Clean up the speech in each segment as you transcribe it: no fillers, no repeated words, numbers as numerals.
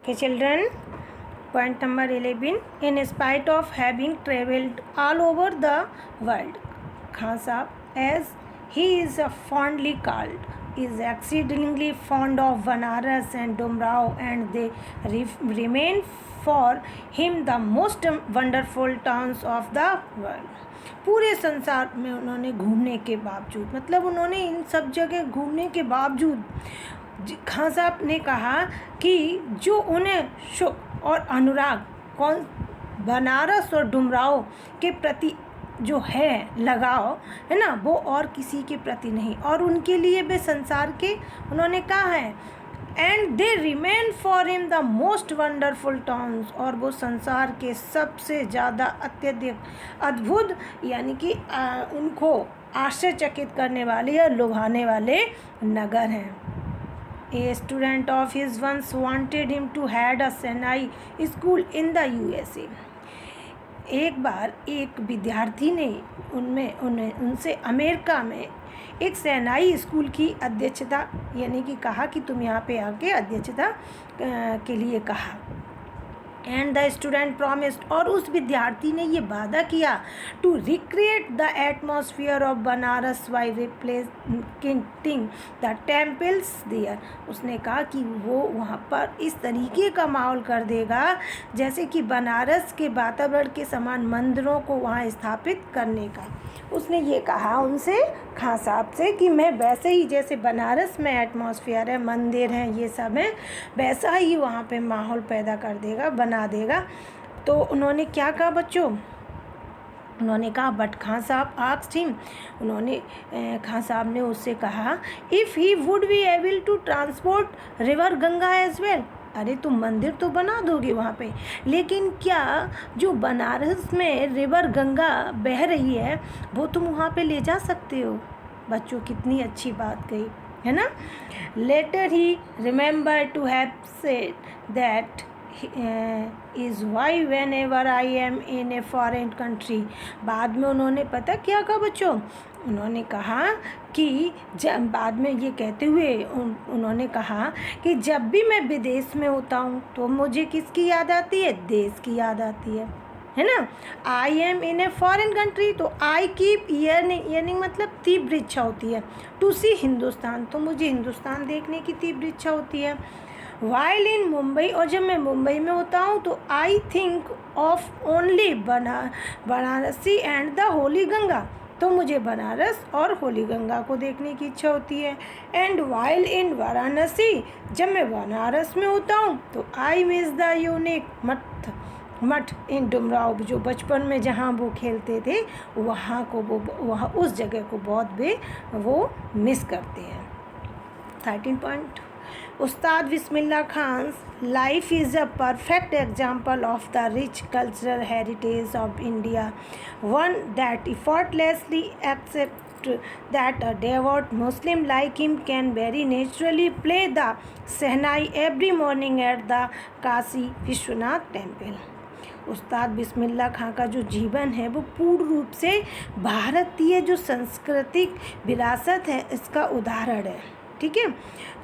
Okay, children, point number 11. In spite of having travelled all over the world, Khan Sahib, as he is fondly called, is exceedingly fond of Banaras and Dumrao, and they remain for him the most wonderful towns of the world. पूरे संसार में उन्होंने घूमने के बावजूद, मतलब उन्होंने इन सब जगह घूमने के बावजूद खान साहब ने कहा कि जो उन्हें शौक और अनुराग कौन बनारस और डुमराव के प्रति जो है लगाव है ना, वो और किसी के प्रति नहीं, और उनके लिए वे संसार के उन्होंने कहा है and they remain for him the most wonderful towns, और वो संसार के सबसे ज़्यादा अत्यधिक अद्भुत यानी कि उनको आश्चर्यचकित करने वाले या लुभाने वाले नगर हैं. A student of his once wanted him to head a Sinai school in the USA. एक बार एक विद्यार्थी ने उनसे अमेरिका में एक सेनाई स्कूल की अध्यक्षता यानी कि कहा कि तुम यहाँ पे आके अध्यक्षता के लिए कहा. एंड द स्टूडेंट प्रॉमिस्ड, और उस विद्यार्थी ने ये वादा किया to recreate the atmosphere of Banaras by replacing the temples there. उसने कहा कि वो वहाँ पर इस तरीके का माहौल कर देगा जैसे कि बनारस के वातावरण के समान मंदिरों को वहाँ स्थापित करने का. उसने ये कहा उनसे, खान साहब से, कि मैं वैसे ही जैसे बनारस में एटमॉस्फेयर है, मंदिर हैं, ये सब हैं, वैसा ही वहाँ पे माहौल पैदा कर देगा, बना देगा. तो उन्होंने क्या कहा बच्चों, उन्होंने कहा बट खान साहब आस्क्ड हिम, उन्होंने खान साहब ने उससे कहा if he would be able to transport river Ganga as well. अरे तुम मंदिर तो बना दोगे वहाँ पे, लेकिन क्या जो बनारस में रिवर गंगा बह रही है वो तुम वहाँ पे ले जा सकते हो. बच्चों कितनी अच्छी बात कही है ना. Later he remember to have said that is why whenever I am in a foreign country. बाद में उन्होंने पता क्या कहा बच्चों, उन्होंने कहा कि जब बाद में ये कहते हुए उन्होंने कहा कि जब भी मैं विदेश में होता हूँ तो मुझे किसकी याद आती है, देश की याद आती है ना. आई am in a foreign country, तो आई कीप ईयरिंग मतलब तीव्र इच्छा होती है. टू सी हिंदुस्तान, तो मुझे हिंदुस्तान देखने की तीव्र इच्छा होती है. वाइल इन मुंबई, और जब मैं मुंबई में होता हूँ तो I think of only Banarasi and the Holi Ganga, तो मुझे बनारस और होली गंगा को देखने की इच्छा होती है. एंड वाइल इन वाराणसी, जब मैं बनारस में होता हूँ तो आई मिस द यूनिक मठ इन डुमराव, जो बचपन में जहाँ वो खेलते थे वहाँ को वहाँ उस जगह को बहुत वो मिस करते हैं. 13 point. Ustad Bismillah Khan's life is a perfect example of the rich cultural heritage of India, one that effortlessly accept that a devout Muslim like him can very naturally play the Sehnai every morning at the Kashi Vishwanath temple. उस्ताद बिस्मिल्लाह खां का जो जीवन है वो पूर्ण रूप से भारतीय जो सांस्कृतिक विरासत है इसका उदाहरण है. ठीक है,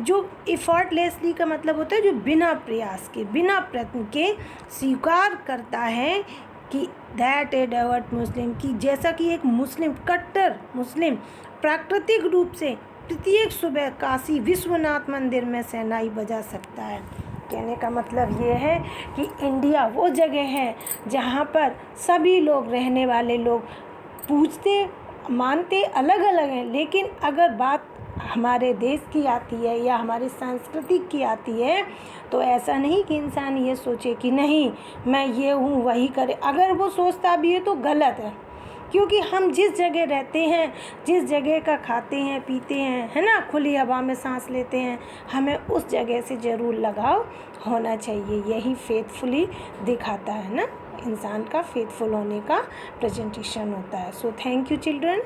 जो एफर्टलेसली का मतलब होता है जो बिना प्रयास के, बिना प्रयत्न के स्वीकार करता है कि दैट ए डेवोट मुस्लिम, की जैसा कि एक मुस्लिम, कट्टर मुस्लिम प्राकृतिक रूप से प्रत्येक सुबह काशी विश्वनाथ मंदिर में शहनाई बजा सकता है. कहने का मतलब ये है कि इंडिया वो जगह है जहाँ पर सभी लोग, रहने वाले लोग पूजते मानते अलग अलग हैं, लेकिन अगर बात हमारे देश की आती है या हमारी संस्कृति की आती है तो ऐसा नहीं कि इंसान ये सोचे कि नहीं मैं ये हूँ वही करे. अगर वो सोचता भी है तो गलत है, क्योंकि हम जिस जगह रहते हैं, जिस जगह का खाते हैं पीते हैं, है ना, खुली हवा में सांस लेते हैं, हमें उस जगह से ज़रूर लगाव होना चाहिए. यही फेथफुली दिखाता है ना, इंसान का फेथफुल होने का प्रेजेंटेशन होता है. So thank you children.